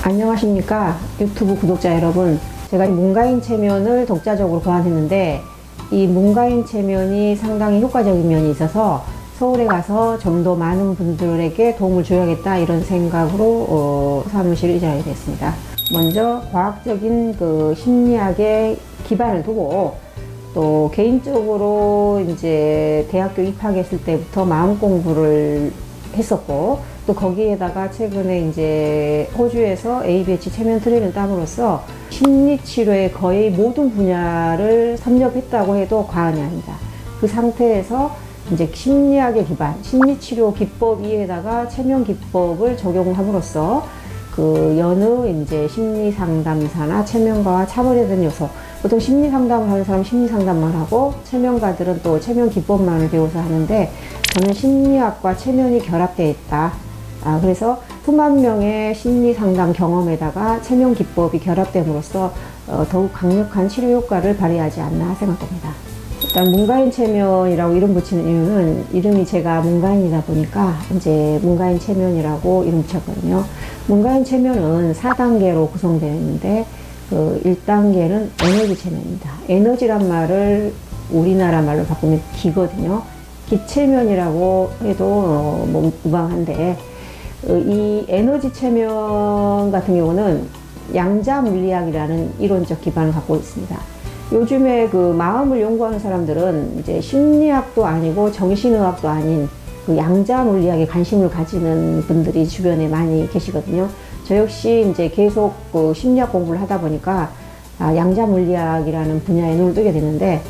안녕하십니까 유튜브 구독자 여러분, 제가 문가인 체면을 독자적으로 고안했는데 이 문가인 체면이 상당히 효과적인 면이 있어서 서울에 가서 좀 더 많은 분들에게 도움을 줘야겠다 이런 생각으로 사무실을 이전하게 됐습니다. 먼저 과학적인 심리학의 기반을 두고, 또 개인적으로 이제 대학교 입학했을 때부터 마음 공부를 했었고, 또 거기에다가 최근에 이제 호주에서 ABH 체면 트레이닝을 땀으로써 심리치료의 거의 모든 분야를 섭렵했다고 해도 과언이 아닙니다. 그 상태에서 이제 심리학의 기반, 심리치료 기법 위에다가 체면 기법을 적용함으로써 여느 이제 심리상담사나 체면가와 차별화된 요소, 보통 심리상담을 하는 사람은 심리상담만 하고 체면가들은 또 체면 기법만을 배워서 하는데, 저는 심리학과 체면이 결합되어 있다. 그래서 수만 명의 심리상담 경험에다가 체면 기법이 결합됨으로써 더욱 강력한 치료 효과를 발휘하지 않나 생각됩니다. 일단 문가인 체면이라고 이름 붙이는 이유는, 이름이 제가 문가인이다 보니까 이제 문가인 체면이라고 이름 붙였거든요. 문가인 체면은 4단계로 구성되어 있는데 1단계는 에너지 체면입니다. 에너지란 말을 우리나라 말로 바꾸면 기거든요. 기체면이라고 해도 무방한데, 이 에너지 체면 같은 경우는 양자 물리학이라는 이론적 기반을 갖고 있습니다. 요즘에 마음을 연구하는 사람들은 이제 심리학도 아니고 정신의학도 아닌 양자 물리학에 관심을 가지는 분들이 주변에 많이 계시거든요. 저 역시 이제 계속 심리학 공부를 하다 보니까 양자 물리학이라는 분야에 눈을 뜨게 됐는데,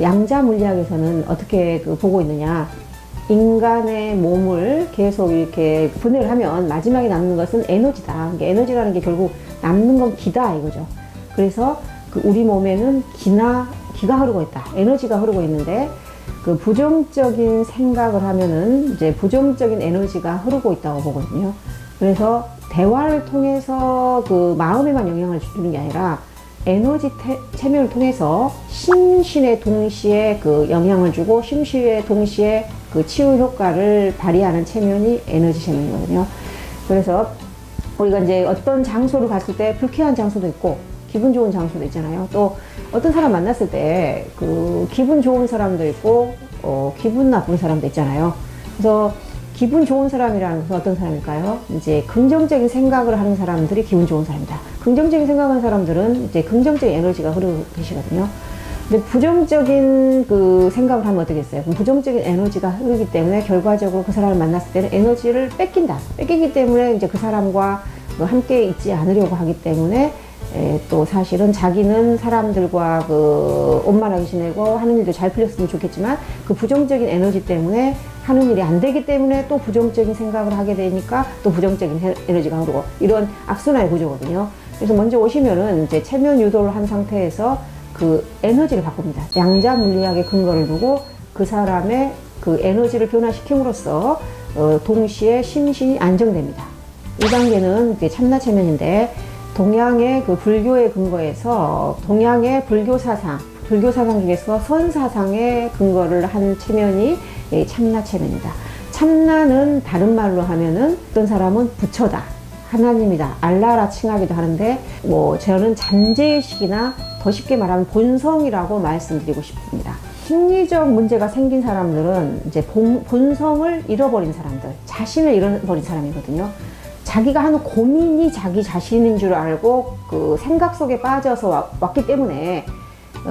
양자 물리학에서는 어떻게 보고 있느냐, 인간의 몸을 계속 이렇게 분해를 하면 마지막에 남는 것은 에너지다. 그러니까 에너지라는 게 결국 남는 건 기다 이거죠. 그래서 우리 몸에는 기가 흐르고 있다, 에너지가 흐르고 있는데, 부정적인 생각을 하면은 이제 부정적인 에너지가 흐르고 있다고 보거든요. 그래서 대화를 통해서 마음에만 영향을 주는 게 아니라 에너지 체면을 통해서 심신에 동시에 영향을 주고 심신에 동시에 치유 효과를 발휘하는 체면이 에너지 체면이거든요. 그래서 우리가 이제 어떤 장소를 갔을 때 불쾌한 장소도 있고 기분 좋은 장소도 있잖아요. 또 어떤 사람 만났을 때 기분 좋은 사람도 있고 기분 나쁜 사람도 있잖아요. 그래서 기분 좋은 사람이라는 것은 어떤 사람일까요? 이제 긍정적인 생각을 하는 사람들이 기분 좋은 사람이다. 긍정적인 생각하는 사람들은 이제 긍정적인 에너지가 흐르고 계시거든요. 근데 부정적인 생각을 하면 어떻겠어요? 부정적인 에너지가 흐르기 때문에 결과적으로 그 사람을 만났을 때는 에너지를 뺏긴다. 뺏기기 때문에 이제 그 사람과 함께 있지 않으려고 하기 때문에, 또 사실은 자기는 사람들과 원만하게 지내고 하는 일도 잘 풀렸으면 좋겠지만, 부정적인 에너지 때문에 하는 일이 안 되기 때문에 또 부정적인 생각을 하게 되니까 또 부정적인 에너지가 흐르고, 이런 악순환의 구조거든요. 그래서 먼저 오시면은 이제 체면 유도를 한 상태에서 에너지를 바꿉니다. 양자 물리학의 근거를 두고 그 사람의 에너지를 변화시킴으로써 동시에 심신이 안정됩니다. 2단계는 참나 체면인데, 동양의 불교의 근거에서 동양의 불교 사상 중에서 선사상의 근거를 한 체면이 참나 체면입니다. 참나는 다른 말로 하면은 어떤 사람은 부처다, 하나님이다, 알라라 칭하기도 하는데, 저는 잠재의식이나 더 쉽게 말하면 본성이라고 말씀드리고 싶습니다. 심리적 문제가 생긴 사람들은 이제 본성을 잃어버린 사람들, 자신을 잃어버린 사람이거든요. 자기가 하는 고민이 자기 자신인 줄 알고 생각 속에 빠져서 왔기 때문에,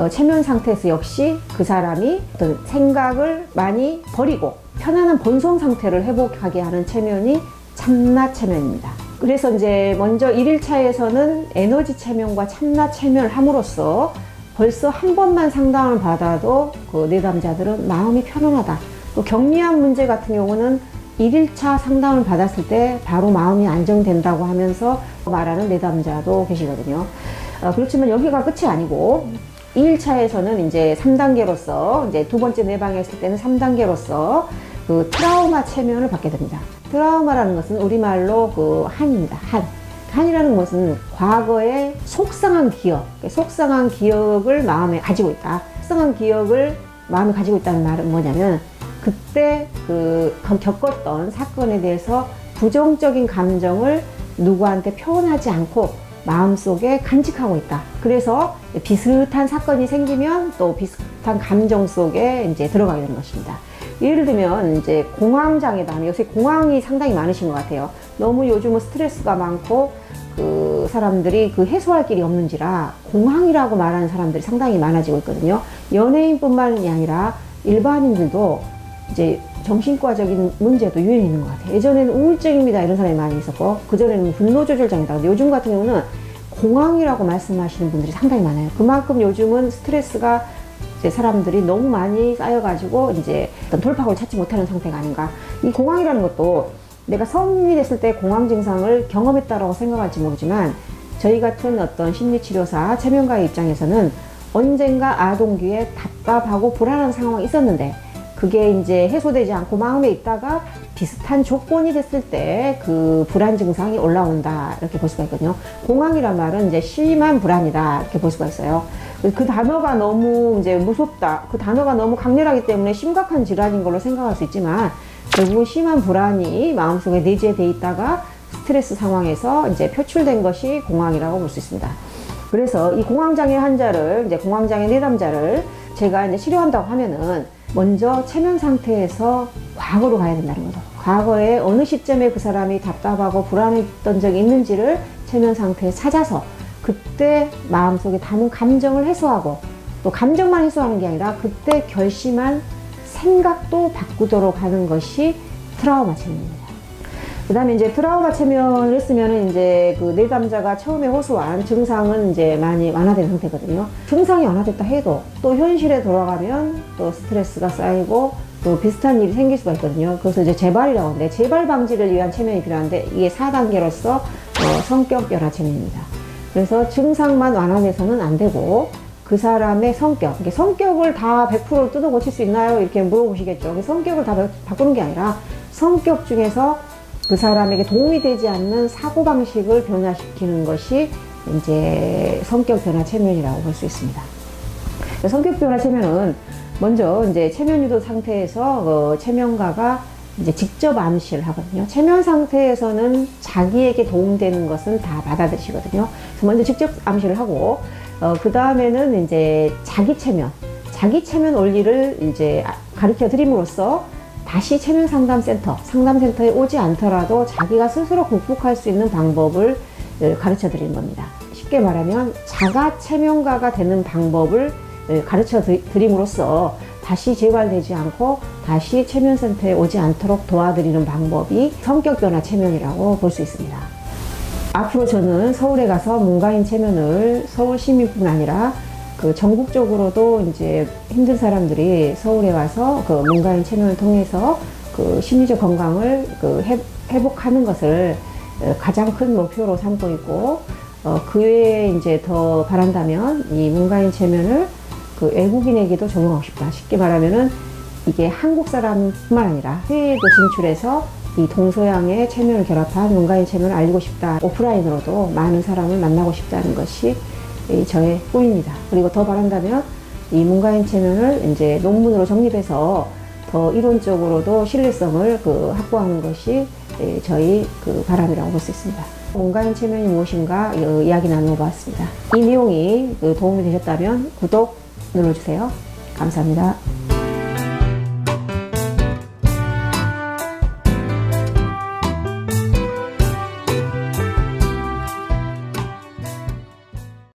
체면 상태에서 역시 그 사람이 어떤 생각을 많이 버리고 편안한 본성 상태를 회복하게 하는 체면이 참나 체면입니다. 그래서 이제 먼저 1일차에서는 에너지 체면과 참나 체면을 함으로써 벌써 한 번만 상담을 받아도 내담자들은 마음이 편안하다. 또 경미한 문제 같은 경우는 1일차 상담을 받았을 때 바로 마음이 안정된다고 하면서 말하는 내담자도 계시거든요. 그렇지만 여기가 끝이 아니고, 2일차에서는 이제 3단계로서, 이제 두 번째 내방했을 때는 3단계로서 트라우마 체면을 받게 됩니다. 트라우마라는 것은 우리말로 한입니다. 한이라는 것은 과거의 속상한 기억을 마음에 가지고 있다. 속상한 기억을 마음에 가지고 있다는 말은 뭐냐면, 그때 겪었던 사건에 대해서 부정적인 감정을 누구한테 표현하지 않고 마음속에 간직하고 있다. 그래서 비슷한 사건이 생기면 또 비슷한 감정 속에 이제 들어가게 되는 것입니다. 예를 들면 이제 공황장애다 하면 요새 공황이 상당히 많으신 것 같아요. 너무 요즘은 스트레스가 많고 그 사람들이 그 해소할 길이 없는지라 공황이라고 말하는 사람들이 상당히 많아지고 있거든요. 연예인뿐만이 아니라 일반인들도 이제 정신과적인 문제도 유행이 있는 것 같아요. 예전에는 우울증입니다 이런 사람이 많이 있었고, 그전에는 분노조절장애다. 요즘 같은 경우는 공황이라고 말씀하시는 분들이 상당히 많아요. 그만큼 요즘은 스트레스가 이제 사람들이 너무 많이 쌓여가지고 이제 어떤 돌파구를 찾지 못하는 상태가 아닌가. 이 공황이라는 것도 내가 성인이 됐을 때 공황 증상을 경험했다라고 생각할지 모르지만, 저희 같은 어떤 심리치료사, 체면가의 입장에서는 언젠가 아동기에 답답하고 불안한 상황이 있었는데 그게 이제 해소되지 않고 마음에 있다가 비슷한 조건이 됐을 때 그 불안 증상이 올라온다, 이렇게 볼 수가 있거든요. 공황이란 말은 이제 심한 불안이다, 이렇게 볼 수가 있어요. 그 단어가 너무 이제 무섭다, 그 단어가 너무 강렬하기 때문에 심각한 질환인 걸로 생각할 수 있지만, 결국 심한 불안이 마음속에 내재돼 있다가 스트레스 상황에서 이제 표출된 것이 공황이라고 볼 수 있습니다. 그래서 이 공황장애 환자를, 이제 공황장애 내담자를 제가 이제 치료한다고 하면은 먼저 체면 상태에서 과거로 가야 된다는 거죠. 과거에 어느 시점에 그 사람이 답답하고 불안했던 적이 있는지를 체면 상태에 찾아서 그때 마음속에 담은 감정을 해소하고, 또 감정만 해소하는 게 아니라 그때 결심한 생각도 바꾸도록 하는 것이 트라우마 체면입니다. 그 다음에 이제 트라우마 체면을 했으면 이제 그 내담자가 처음에 호소한 증상은 이제 많이 완화된 상태거든요. 증상이 완화됐다 해도 또 현실에 돌아가면 또 스트레스가 쌓이고 또 비슷한 일이 생길 수가 있거든요. 그래서 이제 재발이라고 하는데, 재발 방지를 위한 체면이 필요한데 이게 4단계로서 성격 변화 체면입니다. 그래서 증상만 완화돼서는 안 되고 그 사람의 성격, 성격을 다 100% 뜯어 고칠 수 있나요? 이렇게 물어보시겠죠. 성격을 다 바꾸는 게 아니라 성격 중에서 그 사람에게 도움이 되지 않는 사고방식을 변화시키는 것이 이제 성격 변화 체면이라고 볼 수 있습니다. 성격 변화 체면은 먼저 이제 체면 유도 상태에서 체면가가 이제 직접 암시를 하거든요. 체면 상태에서는 자기에게 도움되는 것은 다 받아들이시거든요. 그래서 먼저 직접 암시를 하고, 그 다음에는 이제 자기 체면 원리를 이제 가르쳐 드림으로써 다시 체면 상담센터에 오지 않더라도 자기가 스스로 극복할 수 있는 방법을 가르쳐 드리는 겁니다. 쉽게 말하면 자가 체면가가 되는 방법을 가르쳐 드림으로써 다시 재발되지 않고 다시 체면센터에 오지 않도록 도와드리는 방법이 성격 변화 체면이라고 볼 수 있습니다. 앞으로 저는 서울에 가서 문가인 체면을 서울 시민뿐 아니라 그 전국적으로도 이제 힘든 사람들이 서울에 와서 그 문가인 체면을 통해서 그 심리적 건강을 그 회복하는 것을 가장 큰 목표로 삼고 있고, 그 외에 이제 더 바란다면 이 문가인 체면을 그 외국인에게도 적용하고 싶다. 쉽게 말하면은 이게 한국 사람뿐만 아니라 해외에도 진출해서 이 동서양의 체면을 결합한 문가인 체면을 알리고 싶다. 오프라인으로도 많은 사람을 만나고 싶다는 것이 저의 꿈입니다. 그리고 더 바란다면 이 문가인 체면을 이제 논문으로 정립해서 더 이론적으로도 신뢰성을 그 확보하는 것이 저희 그 바람이라고 볼 수 있습니다. 문가인 체면이 무엇인가 이야기 나누어 보았습니다. 이 내용이 도움이 되셨다면 구독 눌러주세요. 감사합니다.